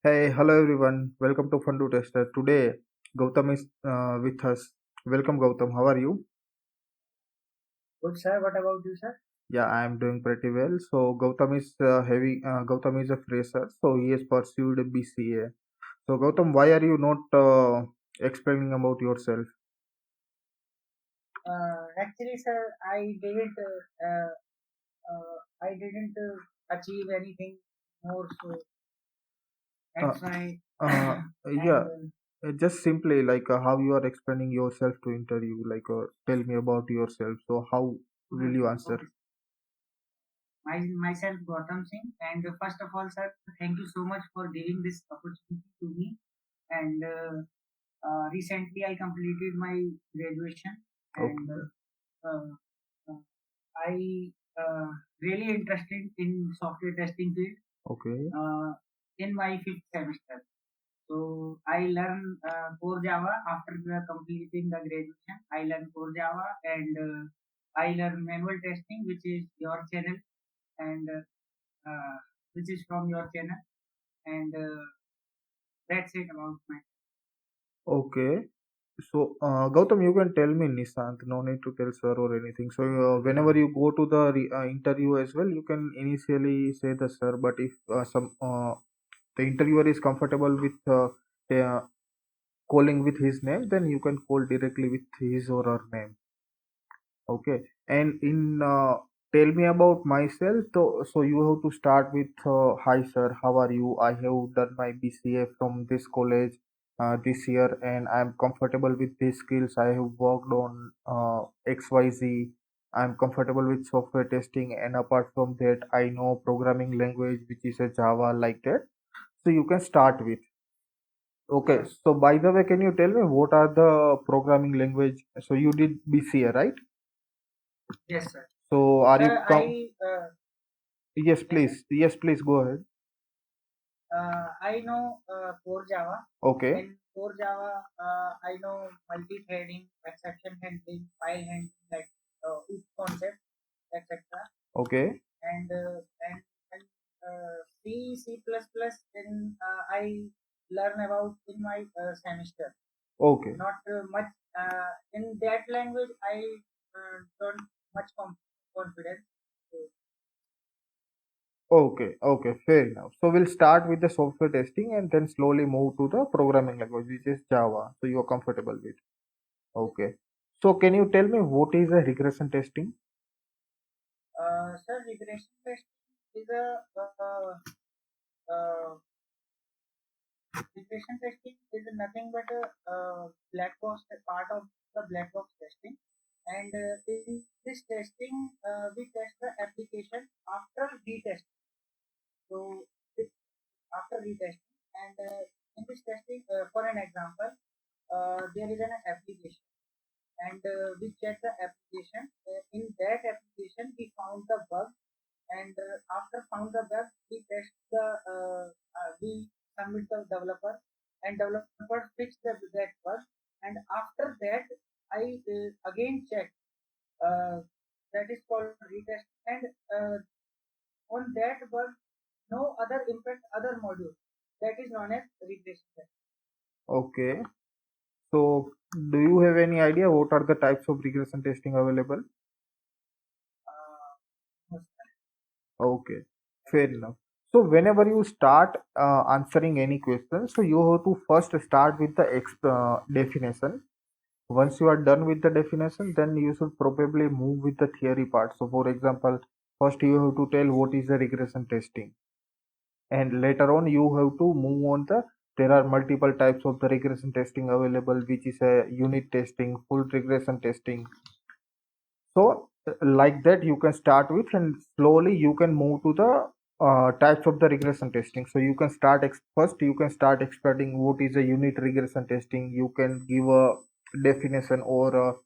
Hey, hello everyone. Welcome to Fun to Tester. Today, Gautam is with us. Welcome, Gautam. How are you? Good, sir. What about you, sir? Yeah, I am doing pretty well. So, Gautam is Gautam is a fresher, so he has pursued a BCA. So, Gautam, why are you not explaining about yourself? Actually, sir, I didn't achieve anything more, so Uh, that's why. uh, and yeah, just simply like how you are explaining yourself to interview. Like, tell me about yourself. So, how will you answer? Okay, myself Gautam Singh, and first of all, sir, thank you so much for giving this opportunity to me. And recently, I completed my graduation, and Okay, uh, uh, I really interested in software testing field okay, in my fifth semester. So I learned core Java after completing the graduation. I learned core Java and I learned manual testing, which is your channel and which is from your channel. And that's it about my. okay. So, Gautam, you can tell me Nishant, no need to tell sir or anything. So, whenever you go to the interview as well, you can initially say the sir, but if the interviewer is comfortable with uh, calling with his name, then you can call directly with his or her name. Okay. And in tell me about myself. So you have to start with hi sir, how are you? I have done my BCA from this college this year, and I'm comfortable with these skills. I have worked on XYZ. I'm comfortable with software testing, and apart from that, I know programming language which is a Java like that. So you can start with. Okay. Sure. So by the way, can you tell me what are the programming language? So you did BCA, right? Yes, sir. So are you Sir, Yes, yes, sir. please. Yes, please go ahead. I know core Java. Okay. In core Java, I know multi-threading, exception handling, file handling, like if concept, etc. Okay. and C, C++, then I learn about in my semester. Okay. Not much in that language. I don't much confidence. So, Okay. Okay. Fair enough. So we'll start with the software testing and then slowly move to the programming language, which is Java. So you're comfortable with. Okay. So can you tell me what is a regression testing? sir, regression testing is a uh, regression testing is nothing but a black box a part of the black box testing. And in this testing, we test the application after retesting. So this, after retesting, and in this testing, for an example, there is an application, and we check the application. In that application, we found the bug, and after found the bug, we test we submit the developer, and developer fix that bug, and after that, I again check. Uh, that is called retest, and on that bug, no other impact other module. That is known as regression test. Okay. So do you have any idea what are the types of regression testing available? Uh, Okay. Fair enough. So whenever you start answering any question, so you have to first start with the definition. Once you are done with the definition, then you should probably move with the theory part. So for example, first you have to tell what is the regression testing, and later on you have to move on there are multiple types of the regression testing available, which is a unit testing, full regression testing. So like that you can start with, and slowly you can move to the types of the regression testing. So you can start first you can start explaining what is a unit regression testing. You can give a definition, or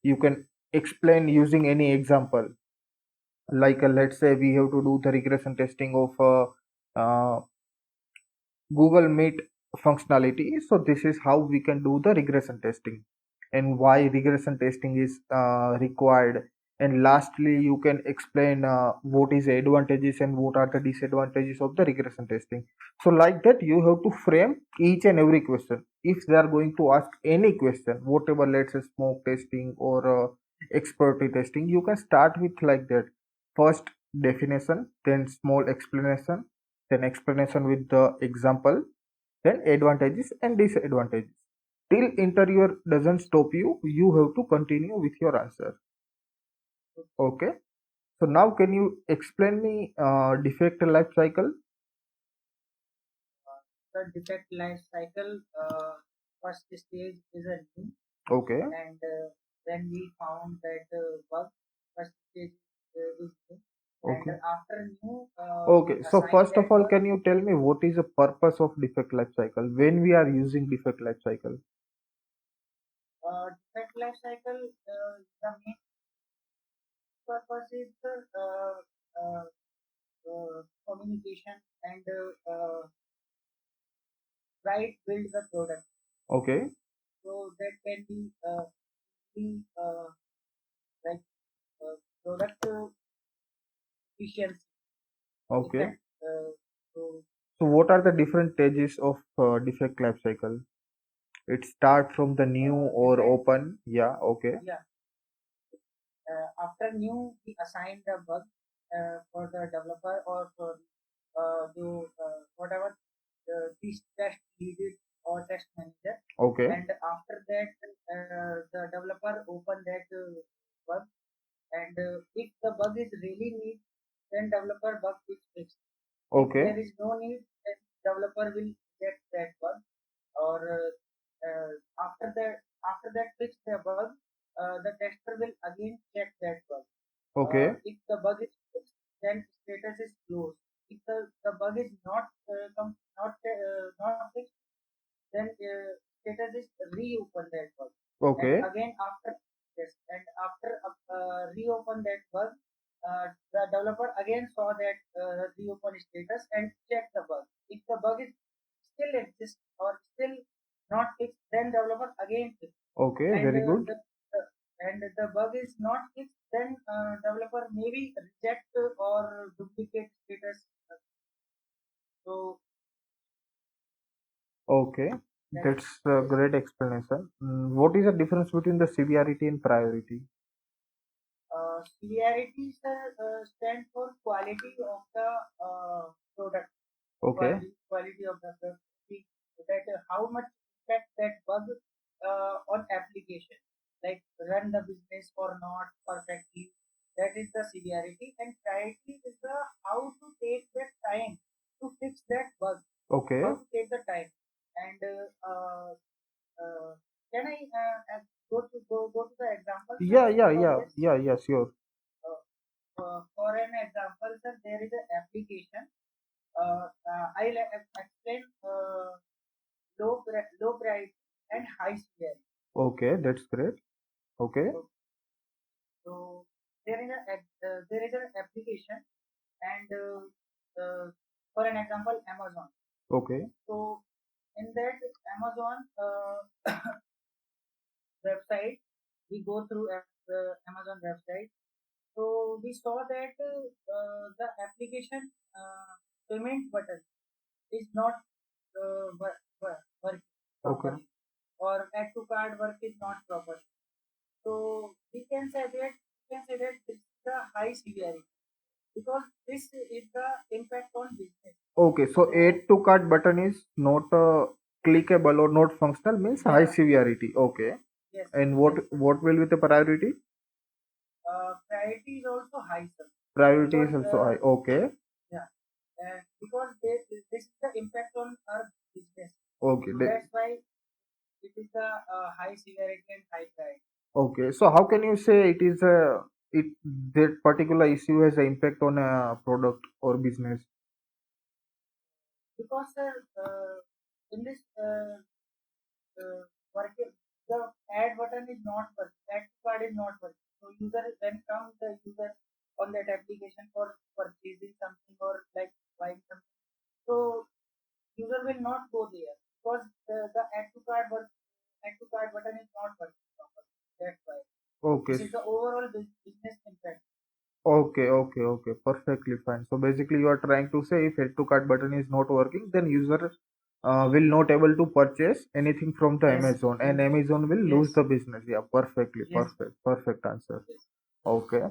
you can explain using any example. Like let's say we have to do the regression testing of Google Meet functionality. So this is how we can do the regression testing, and why regression testing is required, and lastly you can explain what is the advantages and what are the disadvantages of the regression testing. So like that you have to frame each and every question. If they are going to ask any question, whatever, let's say smoke testing or exploratory testing, you can start with like that: first definition, then small explanation, then explanation with the example, then advantages and disadvantages. Till interviewer doesn't stop you, you have to continue with your answer. Okay. So now can you explain me defect life cycle? The defect life cycle, first stage is a new, Okay. and when we found that bug, first stage is new, and Okay. after new, we Okay. So assign first of that all, bug. can you tell me what is the purpose of defect life cycle when we are using defect life cycle? Defect life cycle, the main purpose is the communication and right build the product. Okay. So that can be like product efficiency Okay. effect. So So what are the different stages of defect life cycle? It start from the new or defect, open. Yeah. Okay. yeah. After new, we assign the bug for the developer or for whatever this test lead or test manager. Okay. And after that, the developer open that bug, and if the bug is really need, then developer bug is fixed. If Okay. there is no need, then developer will get that bug, or after that fix the bug, the tester will again check that bug. Okay. If the bug is fixed, then status is closed. If the bug is not fixed, then status is reopen that bug. And Okay. again after yes, and after reopen that bug, the developer again saw that reopen status and check the bug. If the bug is still exists or still not fixed, then developer again fix. Okay. And Very good. the bug is not fixed, then developer maybe reject or duplicate status. So Okay. that That's a yes. great explanation. What is the difference between the severity and priority? Severity stand for quality of the product, Okay. quality of the product, that how much impact that bug on application, like run the business or not perfectly. That is the severity, and priority is the how to take that time to fix that bug, how Okay. to take the time. And uh, can I go to the example, sir, Yeah, yeah, for yeah, this? yeah, yeah, sure. For an example, sir, there is an application. I'll explain low price and high severity. Okay, that's great. Okay, So, so there is an application, and for an example, Amazon. okay, So in that Amazon website, we go through the Amazon website. So we saw that the application payment button is not working okay, properly, or add to card work is not proper. So we can say that this is the high severity, because this is the impact on business. okay. So So add to cart button is not clickable or not functional means high yeah, severity. Okay, yes, and yes. what will be the priority? Priority is also high, sir, Priority because is also high. Okay, yeah, because this is the impact on our business. okay, So that's why it is the high severity and high priority. okay. So how can you say it is a it that particular issue has an impact on a product or business? Because in this working, the add button is not working, add card is not working. So user when comes the user on that application for purchasing something or like buying something, so user will not go there because the add to card button is not working properly. That's why. Okay. This is the overall business impact. Okay. Perfectly fine. So basically, you are trying to say if add to cart button is not working, then user will not able to purchase anything from the Yes, Amazon, and Amazon will lose yes, the business. Yeah, perfectly, yes, perfect answer. yes. Okay.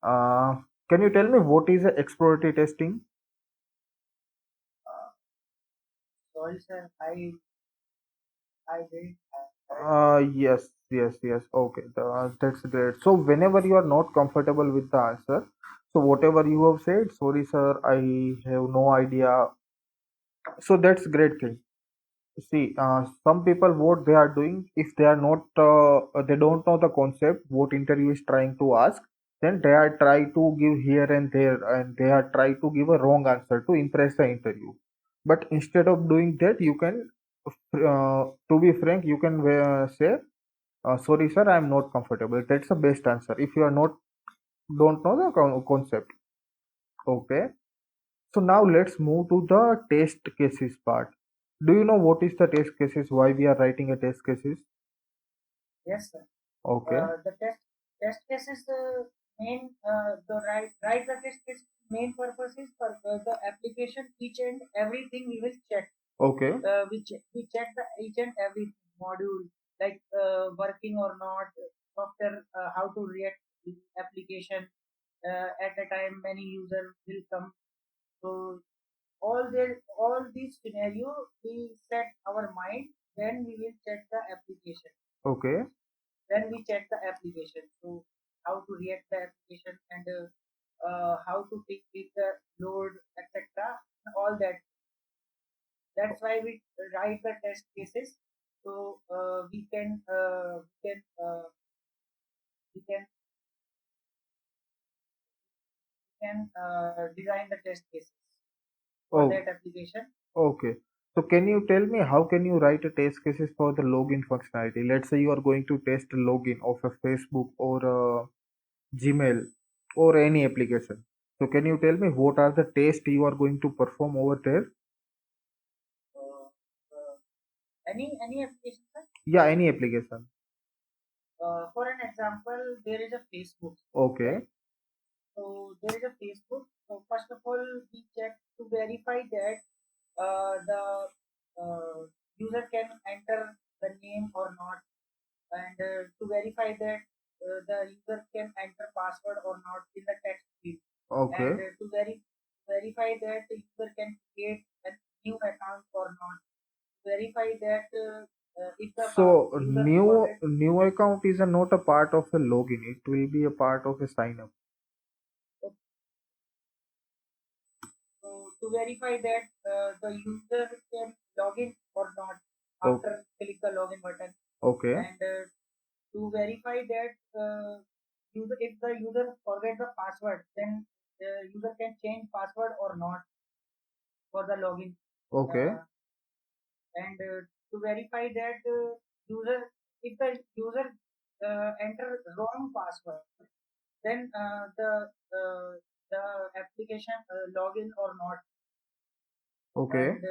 Uh, can you tell me what is a exploratory testing? Uh, Sorry, sir. I didn't heard. Yes. Okay, that's great. So whenever you are not comfortable with the answer, so whatever you have said, sorry sir, I have no idea. So that's great thing. See, some people what they are doing, if they are not, they don't know the concept, what interview is trying to ask, then they are try to give here and there, and they are try to give a wrong answer to impress the interview. But instead of doing that, you can, to be frank, you can say, sorry sir, I am not comfortable. That's the best answer. If you are not, don't know the concept. Okay. So now let's move to the test cases part. Do you know what is the test cases? Why we are writing a test cases? Yes, sir. Okay. The test case is the main the right the test case main purpose is for the application each and everything we will check. Okay. We check the each and every module like working or not, software how to react with application at a time many user will come. So all these scenario we set our mind, then we will check the application. Okay. Then we check the application. So how to react the application and how to take the load, etc. All that. That's why we write the test cases. So we can design the test cases for Oh, that application. okay. So can you tell me how can you write a test cases for the login functionality? Let's say you are going to test a login of a Facebook or a Gmail or any application. So can you tell me what are the tests you are going to perform over there? Uh, uh, any application, sir? Yeah, any application. For an example, there is a Facebook, right? Okay. So there is a Facebook. So first of all, we check to verify that the user can enter the name or not, and to verify that the user can enter password or not in the text field, and Okay. to verify that the user can create a new account or not, verify that if the So user new forget. new account is not a part of a login. It will be a part of a sign up. So to verify that the user can log in or not Oh, after click the login button, okay. and to verify that if the user forget the password, then the user can change password or not for the login, Okay. uh, and to verify that user if the user enter wrong password, then uh, the application login or not, Okay. and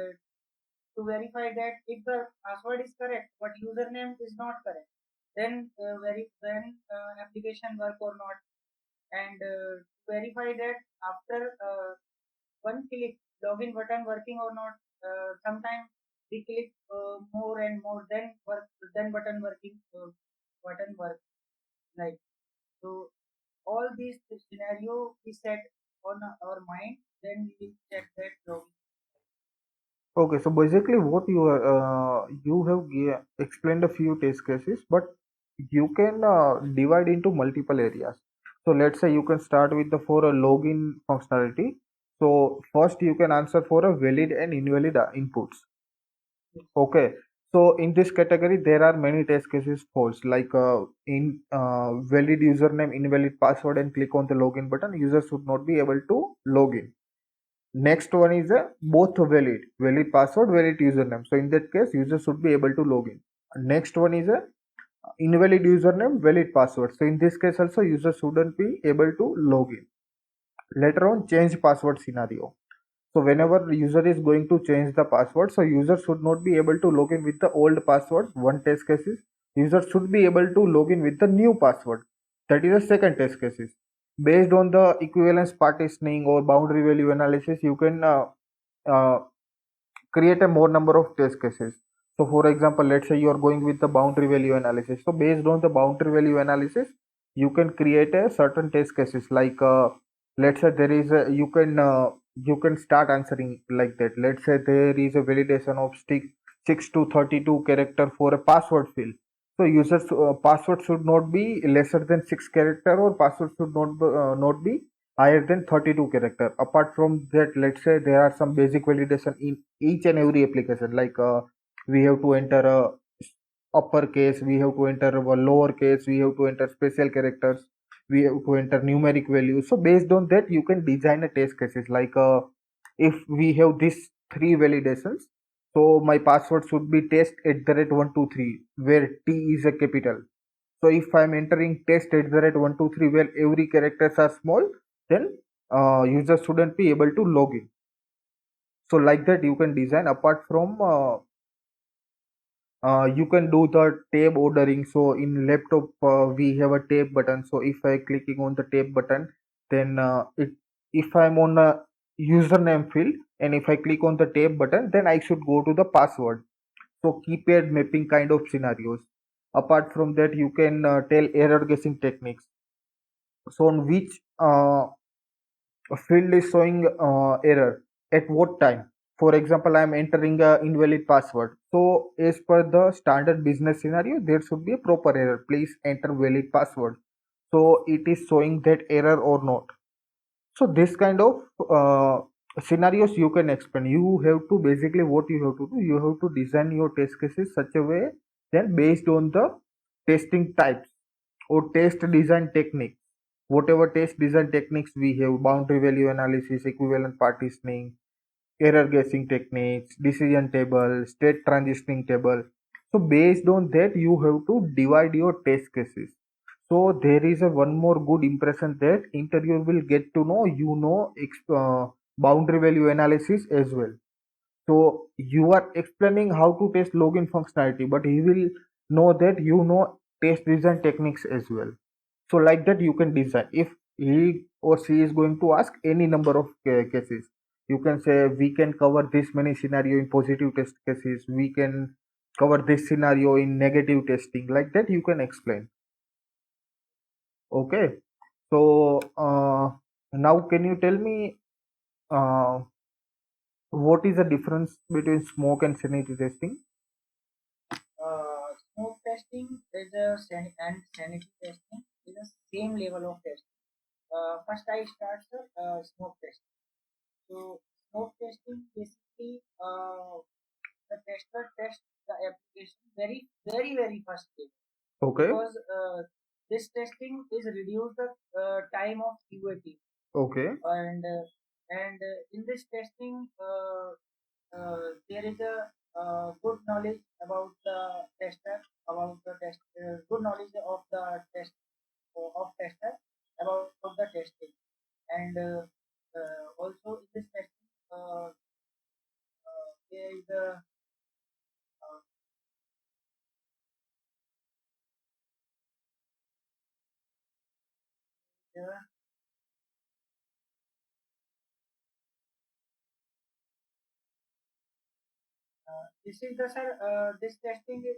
to verify that if the password is correct but username is not correct, then application work or not, and verify that after one click login button working or not. Sometimes we click more and more, then button working, button work, like. So all these scenario we set on our mind, then we will check that login. Okay. So basically, what you have explained a few test cases, but you can divide into multiple areas. So let's say you can start with the for a login functionality. So first you can answer for a valid and invalid inputs. Yes. Okay. So in this category, there are many test cases false, like in valid username, invalid password, and click on the login button. User should not be able to log in. Next one is a both valid password, valid username. So in that case, user should be able to log in. Next one is a invalid username, valid password. So in this case also, user shouldn't be able to log in. Later on, change password scenario. So whenever user is going to change the password, so user should not be able to log in with the old password. One test case is user should be able to log in with the new password. That is the second test cases. Based on the equivalence partitioning or boundary value analysis, you can uh, create a more number of test cases. So for example, let's say you are going with the boundary value analysis. So based on the boundary value analysis, you can create a certain test cases like let's say there is a you can start answering like that. Let's say there is a validation of 6 to 32 character for a password field. So users password should not be lesser than 6 character, or password should not be higher than 32 character. Apart from that, let's say there are some basic validation in each and every application, like we have to enter a uppercase, we have to enter a lowercase, we have to enter special characters, we have to enter numeric values. So based on that, you can design a test cases like if we have these three validations, so my password should be test at the rate 123, where t is a capital. so if I'm entering test at the rate 123 where every characters are small, then user shouldn't be able to log in. So like that you can design. Apart from you can do the tab ordering. So in laptop we have a tab button. So if I clicking on the tab button, then it if I'm on a username field and if I click on the tab button, then I should go to the password. So keypad mapping kind of scenarios. Apart from that, you can tell error guessing techniques. So on which a field is showing error at what time. For example, I am entering a invalid password. So as per the standard business scenario, there should be a proper error, please enter valid password. So it is showing that error or not. So this kind of scenarios you can explain. You have to basically, what you have to do, you have to design your test cases such a way, then based on the testing types or test design techniques, whatever test design techniques we have, boundary value analysis, equivalent partitioning, error guessing techniques, decision table, state transitioning table. So based on that, you have to divide your test cases. So there is a one more good impression that interviewer will get to know, boundary value analysis as well. So you are explaining how to test login functionality, but he will know that test design techniques as well. So like that you can design. If he or she is going to ask any number of cases, you can say we can cover this many scenario in positive test cases, we can cover this scenario in negative testing. Like that you can explain. Okay. So now can you tell me uh, what is the difference between smoke and sanity testing? Smoke testing is and sanity testing is the same level of test. First, I start the smoke testing. So, smoke testing basically the tester tests the application very first day, Okay. because this testing is reduce the time of QA, Okay. and in this testing there is a good knowledge about the tester, about the test, good knowledge of the test of tester about the testing, and also in this testing there is a uh, there, this is the sir. This testing is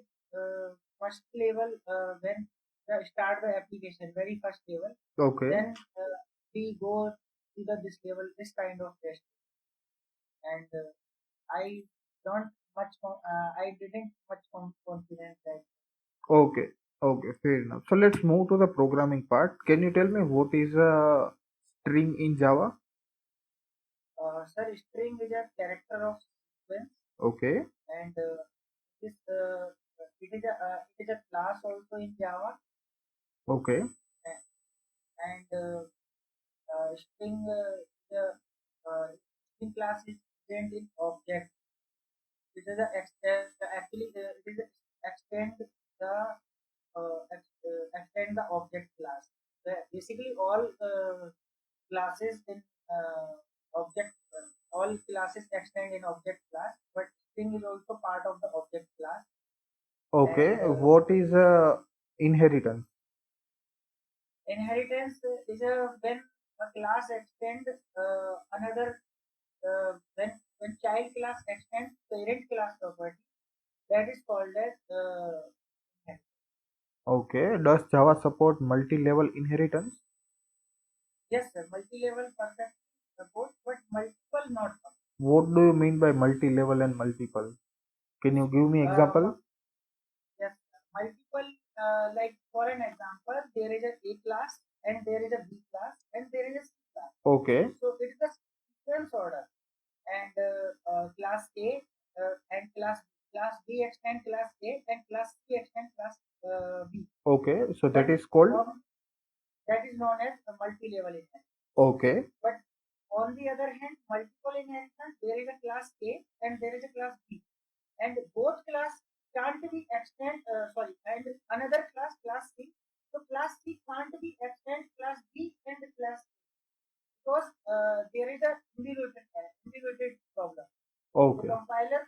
first level when the start the application, very first level. Okay. Then we go to the this level, this kind of test, and I don't I didn't much confidence that. Okay. Okay. Fair enough. So let's move to the programming part. Can you tell me what is a string in Java? Sir, string is a character of sequence, Okay. and this it is a class also in Java, Okay. and string the string class is present in object. This is a actually it is a extend the extend the object class. Basically, all classes in object all classes extend in object class, but string is also part of the object class, Okay. and What is inheritance? Inheritance is when a class extend another when child class extends parent class property, that is called as inheritance. Okay. Does Java support multi-level inheritance? Yes, sir. Multi-level perfect support, but multiple not. What do you mean by multi-level and multiple? Can you give me Uh, example? yes, multiple. Like for an example, there is a class and there is a B class and there is a C class. Okay. So it is a sequence order, and class A and class B extend class A and class C extend class B. Okay. So that But is called. that is known as a multi-level inheritance. Okay. But on the other hand, multiple inheritance, there is a class A and there is a class B, and both class can't be extend. Sorry, and another class C. So class C can't be extend class B and class C because there is a involuted problem. So Okay. compiler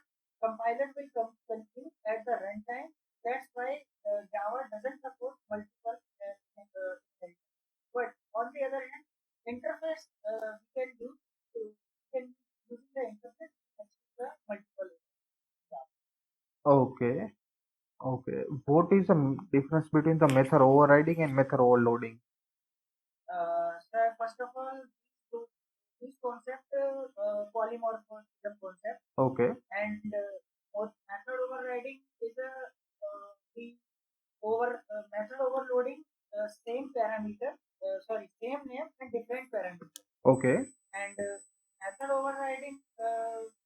will confuse at the runtime. That's why Java doesn't support multiple inheritance. But on the other hand, interface we can use to we can using the interface to achieve the multiple jobs. Okay. Okay. What is the difference between the method overriding and method overloading? So first of all, this concept polymorphism concept Okay. and method overriding is a the method overloading same parameter same name and different parameter. Okay. And method overriding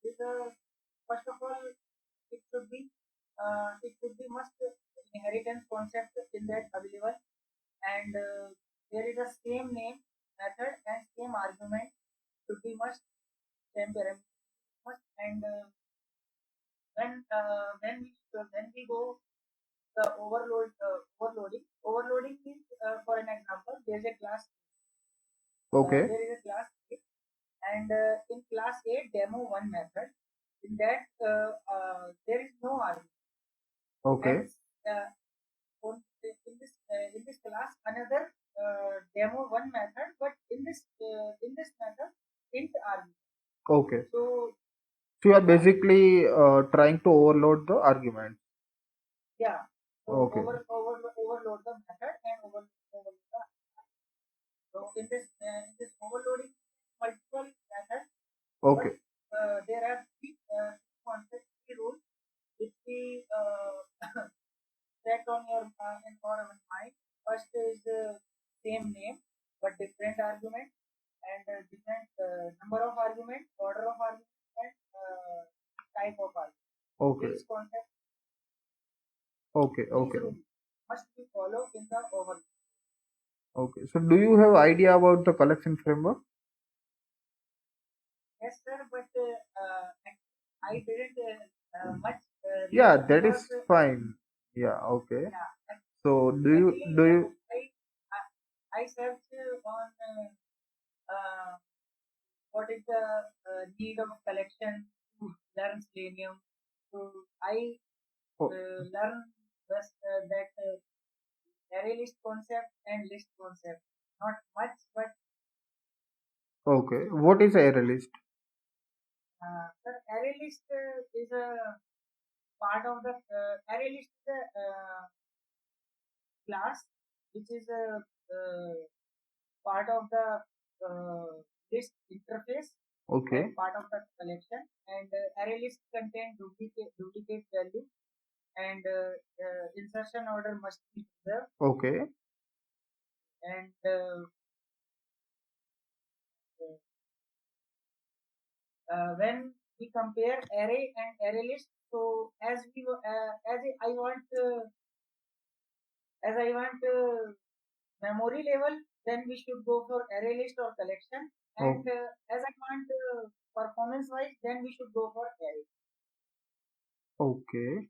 is a first of all it should be must inheritance concept in that available, and there is a same name method and same argument should be must same parameter must, and when we go the overloading means for an example Okay. there is a class A, and in class A demo one method in that there is no argument, and Okay. uh, in this class another demo one method, but in this method int argument. Okay. So So you are yeah, basically trying to overload the argument. yeah. So Okay. overload the method and overload the. So in this overloading multiple methods, but Okay. there are three concepts, three rules which we set on your environment mind. First is same name but different argument, and different number of argument, order of argument, and type of argument. Okay. These concepts, Okay. these Okay. rules must be followed in the overload. Okay. So do you have idea about the collection framework? Yes, sir, but I didn't much Yeah, research that because is fine. Yeah. Okay. yeah, So actually do you I searched on what is the need of collection to learn Selenium. So I oh, learn just that array list concept and list concept. Not much, but okay. What is a array list? sir, array list is a part of the array list is a class which is a part of the uh, list interface and Okay. part of the collection, and array list contain duplicate value, and insertion order must be preserved, Okay. and when we compare array and array list, so I want as I want memory level, then we should go for array list or collection, Oh, and as I want performance wise, then we should go for array. okay.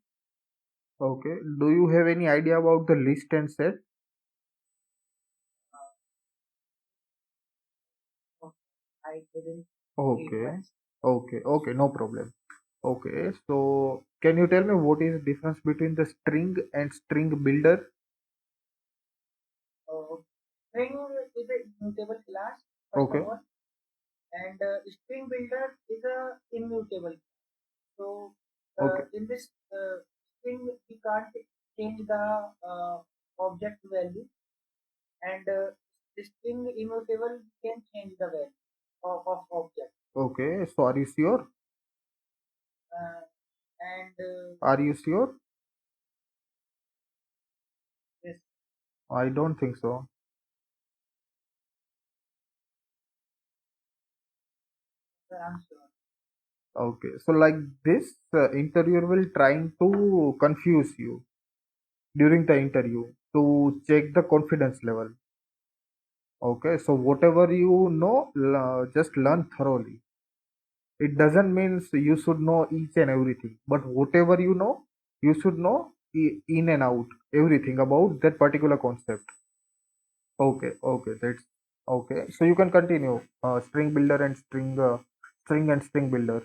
Okay. Do you have any idea about the list and set? uh, I didn't read Okay. much. Okay. Okay. No problem. Okay. So can you tell me what is the difference between the string and string builder? Uh, String is a immutable class, first of Okay. all, and string builder is a immutable. So Okay. in this string, we can't change the object value, and the string immutable can change the value of object. Okay. So are you sure? Uh, and Are you sure? this, I don't think so. I'm sure. Okay. So like this, interviewer will trying to confuse you during the interview to check the confidence level. Okay. So whatever you know, just learn thoroughly. It doesn't mean you should know each and everything, but whatever you know, you should know in and out everything about that particular concept. Okay, okay, that's okay. So you can continue. String builder and string and string builder.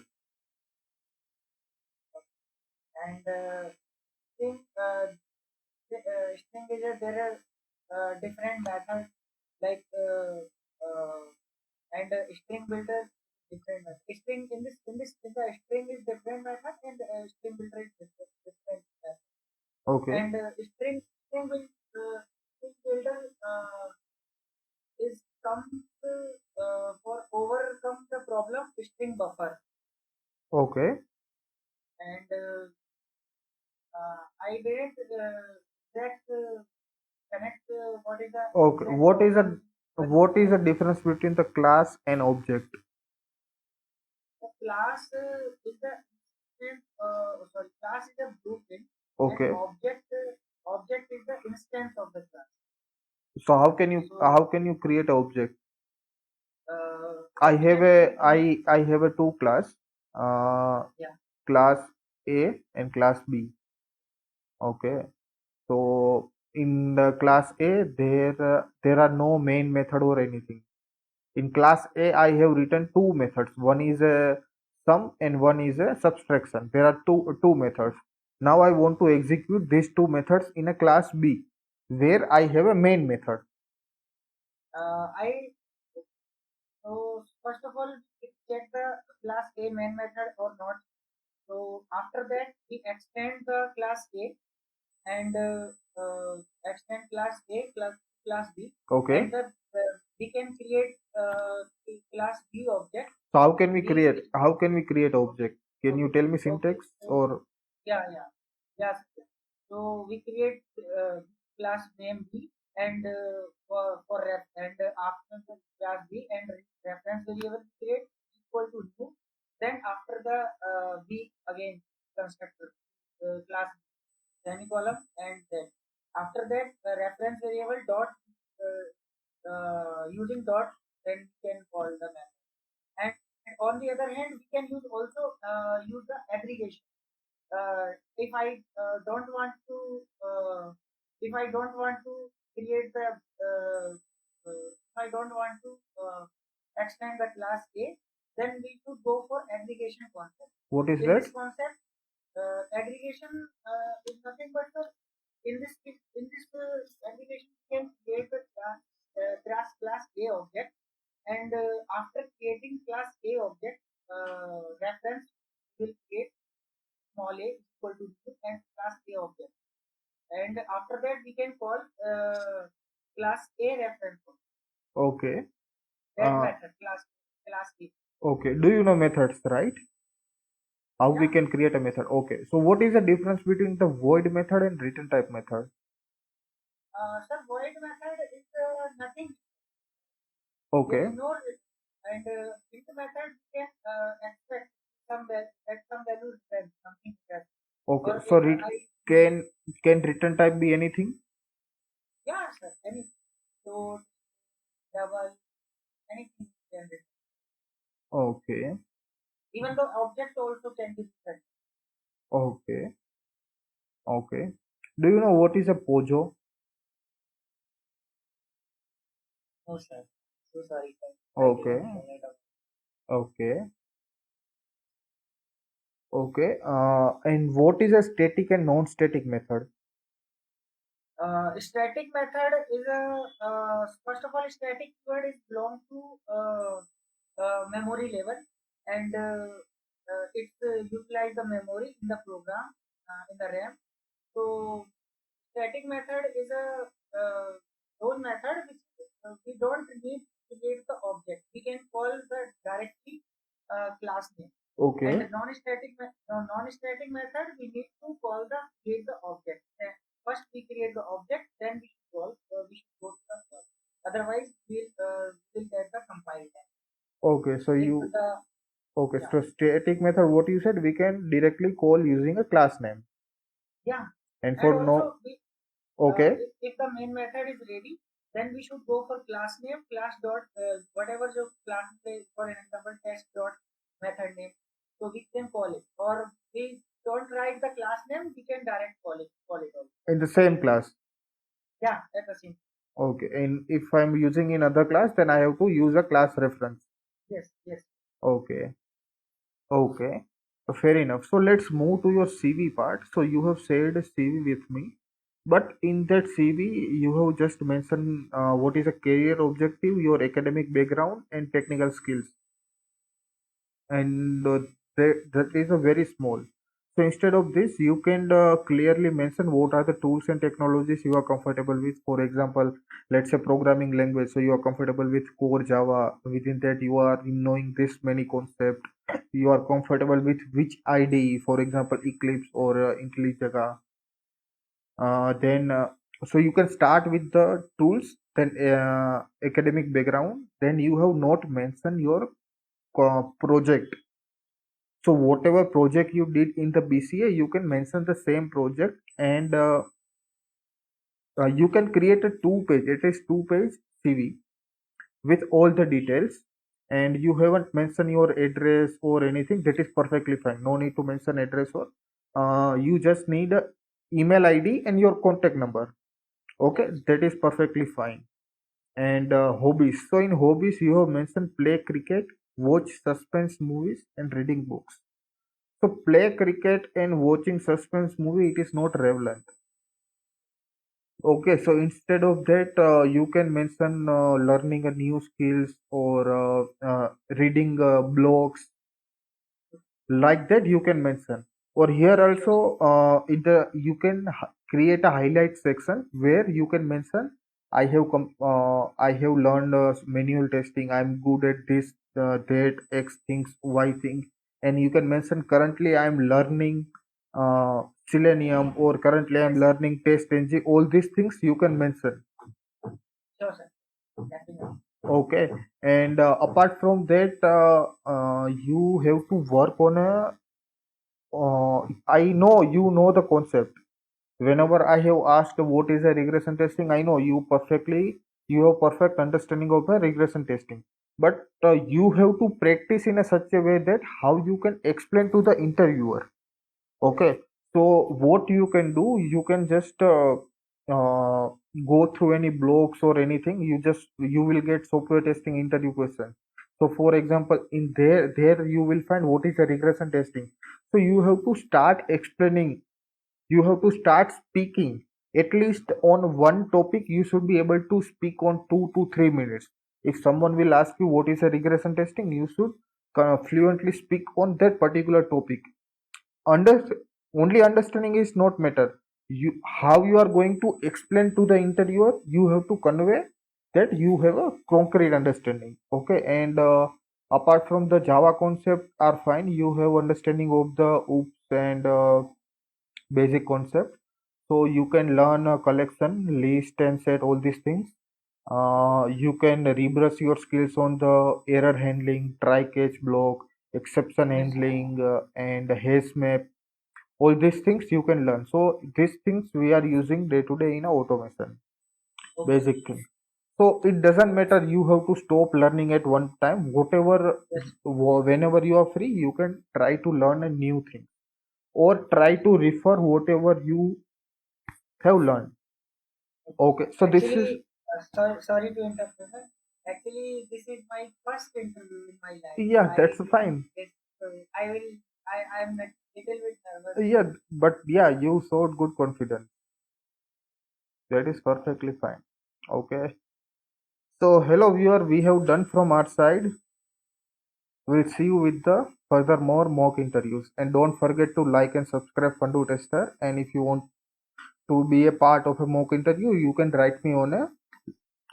And string, string is there are different methods like and string builder different method. String in the string is different method and string builder is different method. Okay, And string builder is comes for overcome the problem string buffer okay, and I didn't that connect what is the okay. exact problem. What is the difference between the class and object? The class is the class is a blueprint and Okay. object is the instance of the class. So So how can you create an object? object is I have a two class, uh, yeah class A and class B. Okay. So in the class A, there are no main method or anything. In class A, I have written two methods. One is a sum and one is a subtraction. There are two methods. Now I want to execute these two methods in a class B, where I have a main method. I so first of all we check the class A main method or not. So after that we extend the class A and extend class A class B and Okay. we can create the class B object. So We how can we create object? Can you okay tell me okay syntax so or yeah yes. So we create class name B and for ref and after the class B and reference variable create equal to new. Then after the B again constructor class semicolon and then after that the reference variable dot using dot then we can call the method. And on the other hand, we can use also use the aggregation. If I don't want to if I don't want to create the if I don't want to extend the class A, then we should go for aggregation concept. what is In that? this concept, aggregation is nothing but aggregation can create the class A object and after creating class A object, reference will create small a equal to new and class A object. And after that, we can call class A reference object. Okay. That Uh, method, class A. okay. Do you know methods, right? How we Yeah. can create a method? Okay. So what is the difference between the void method and return type method? Sir, void method is nothing. There is Okay. no and in the method we can expect at some value return something like that. Okay. Or So if I can return type be anything? yeah sir any so double anything can be. Okay. Even though object also can be different. Okay. Okay. Do you know what is a Pojo? No, sir. So sorry, sir. I Okay. didn't know it. Okay. Okay. And what is a static and non-static method? Static method is a first of all, static word is belong to memory level, and it utilize the memory in the program in the RAM. So static method is a those method which we don't need to create the object. We can call the directly class name. And Okay. non-static method, we need to call the create the object. First we create the object, then we should call. We should go to the call. Otherwise, we'll get the compile time. Okay. So If you the okay. Yeah, So static method, what you said, we can directly call using a class name. yeah, And and for also no, okay, if the main method is ready, then we should go for class name, class dot whatever your class name, for example, test dot method name. So we can call it, or we don't write the class name, we can direct call it also. in the same class. Yeah, that's the same. Okay. And if I'm using in other class, then I have to use a class reference. Yes, yes. Okay. Okay. Fair enough. So let's move to your CV part. So you have shared a CV with me, but in that CV, you have just mentioned what is a career objective, your academic background, and technical skills, and that is a very small. So instead of this, you can clearly mention what are the tools and technologies you are comfortable with. For example, let's say programming language. So you are comfortable with core Java. Within that, you are knowing this many concepts. You are comfortable with which IDE, for example, Eclipse or IntelliJ. Then so you can start with the tools, then academic background. Then you have not mentioned your project. So whatever project you did in the BCA, you can mention the same project, and you can create a two-page. It is two-page CV with all the details, and you haven't mentioned your address or anything. That is perfectly fine. No need to mention address or you just need a email ID and your contact number. Okay, that is perfectly fine. And hobbies. So in hobbies, you have mentioned play cricket, watch suspense movies, and reading books. So play cricket and watching suspense movie, it is not relevant. Okay, so instead of that, you can mention learning a new skills or reading blogs, like that you can mention. Or here Sure, also, sir. in the you can create a highlight section where you can mention I have learned manual testing. I'm good at this, that X things, Y thing, and you can mention currently I'm learning Selenium, or currently I'm Yes, learning Test NG. All these things you can mention. sure, sir. Definitely. Okay, and apart from that, you have to work on a I know you know the concept. Whenever I have asked what is a regression testing, I know you have perfect understanding of the regression testing. But you have to practice in a such a way that how you can explain to the interviewer. Okay, so what you can do, you can just uh, go through any blogs or anything. You will get software testing interview question. So, for example, in there you will find what is a regression testing. So you have to start explaining. You have to start speaking. At least on one topic, you should be able to speak on 2 to 3 minutes. If someone will ask you what is a regression testing, you should fluently speak on that particular topic. under Only understanding is not matter. You How you are going to explain to the interviewer, you have to convey that you have a concrete understanding. Okay, and apart from the Java concept are fine, you have understanding of the oops and basic concept. So you can learn a collection, list, and set, all these things. You can rebrush your skills on the error handling, try catch block, exception Yes, sir. handling, and hash map. All these things you can learn. So these things we are using day to day in a automation, Okay. basic thing. So it doesn't matter, you have to stop learning at one time. Yes. Whenever you are free, you can try to learn a new thing, or try to refer whatever you have learned. Okay, so this is, Actually, sorry to interrupt, sir. Actually, this is my first interview in my life. yeah, I that's didn't fine. get. I will. I'm a little bit nervous. Yeah, but yeah, you showed good confidence. That is perfectly fine. Okay. So hello viewer, we have done from our side. We'll see you with the further more mock interviews. And don't forget to like and subscribe Fundu Tester. And if you want to be a part of a mock interview, you can write me on a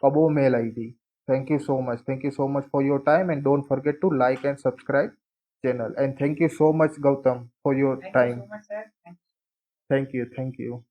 above mail ID. Thank you so much. Thank you so much for your time, and don't forget to like and subscribe channel. And thank you so much, Gautam, for your Thank you time. so much, sir. Thank you. Thank you. Thank you.